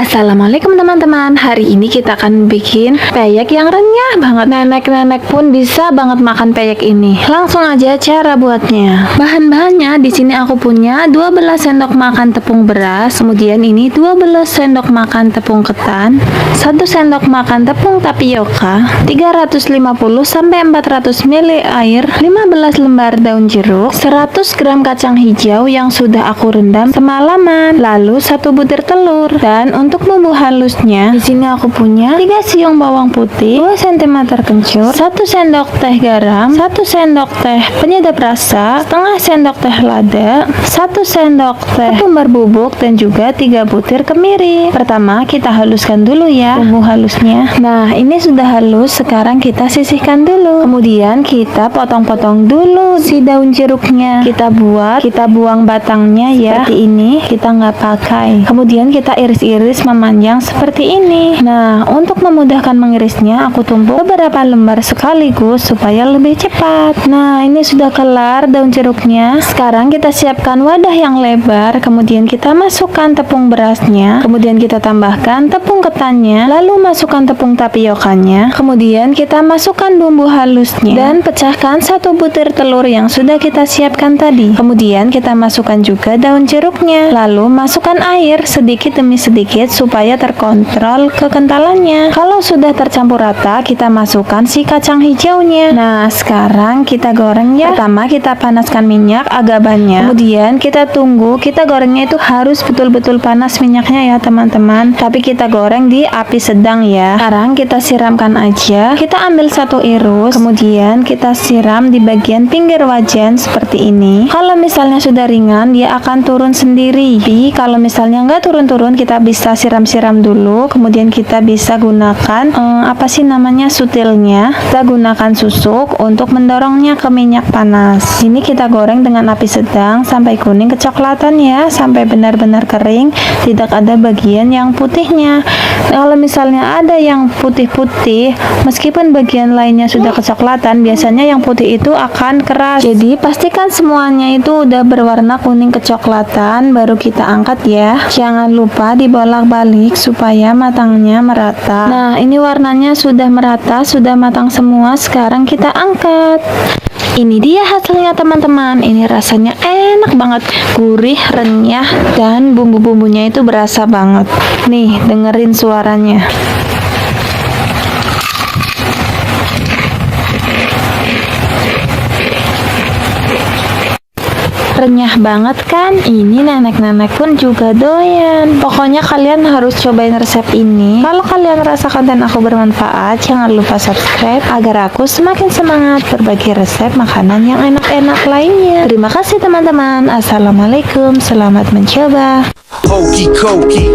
Assalamualaikum teman-teman. Hari ini kita akan bikin peyek yang renyah banget. Nenek-nenek pun bisa banget makan peyek ini. Langsung aja cara buatnya. Bahan-bahannya di sini aku punya 12 sendok makan tepung beras, kemudian ini 12 sendok makan tepung ketan, 1 sendok makan tepung tapioka, 350 sampai 400 ml air, 15 lembar daun jeruk, 100 gram kacang hijau yang sudah aku rendam semalaman, lalu 1 butir telur. Dan untuk bumbu halusnya, di sini aku punya 3 siung bawang putih, 2 cm kencur, 1 sendok teh garam, 1 sendok teh penyedap rasa, setengah sendok teh lada, 1 sendok teh ketumbar bubuk, dan juga 3 butir kemiri. Pertama kita haluskan dulu ya bumbu halusnya. Nah, ini sudah halus, sekarang kita sisihkan dulu. Kemudian kita potong-potong dulu si daun jeruknya. Kita buang batangnya ya, seperti ini. Kita nggak pakai. Kemudian kita iris-iris memanjang seperti ini. Nah, untuk memudahkan mengirisnya, aku tumpuk beberapa lembar sekaligus supaya lebih cepat. Nah, ini sudah kelar daun jeruknya. Sekarang kita siapkan wadah yang lebar, kemudian kita masukkan tepung berasnya, kemudian kita tambahkan tepung ketannya, lalu masukkan tepung tapiokanya, kemudian kita masukkan bumbu halusnya, dan pecahkan 1 butir telur yang sudah kita siapkan tadi. Kemudian kita masukkan juga daun jeruknya, lalu masukkan air sedikit demi sedikit supaya terkontrol kekentalannya. Kalau sudah tercampur rata, kita masukkan si kacang hijaunya. Nah, sekarang kita goreng ya. Pertama kita panaskan minyak agak banyak, kemudian kita tunggu. Kita gorengnya itu harus betul-betul panas minyaknya ya teman-teman, tapi kita goreng di api sedang ya. Sekarang kita siramkan aja. Kita ambil 1 irus, kemudian kita siram di bagian pinggir wajan seperti ini. Kalau misalnya sudah ringan, dia akan turun sendiri. Tapi kalau misalnya nggak turun-turun, kita bisa siram-siram dulu, kemudian kita bisa gunakan apa sih namanya, sutilnya. Kita gunakan susuk untuk mendorongnya ke minyak panas. Ini kita goreng dengan api sedang sampai kuning kecoklatan ya, sampai benar-benar kering, tidak ada bagian yang putihnya. Kalau misalnya ada yang putih-putih, meskipun bagian lainnya sudah kecoklatan, biasanya yang putih itu akan keras. Jadi pastikan semuanya itu udah berwarna kuning kecoklatan, baru kita angkat ya. Jangan lupa dibolak-balik supaya matangnya merata. Nah, ini warnanya sudah merata, sudah matang semua. Sekarang kita angkat. Ini dia hasilnya teman-teman. Ini rasanya enak banget, gurih, renyah, dan bumbu-bumbunya itu berasa banget. Nih, dengerin suaranya. Renyah banget kan? Ini nenek-nenek pun juga doyan. Pokoknya kalian harus cobain resep ini. Kalau kalian rasa konten aku bermanfaat, jangan lupa subscribe agar aku semakin semangat berbagi resep makanan yang enak-enak lainnya. Terima kasih teman-teman. Assalamualaikum, selamat mencoba. Hokey cokey.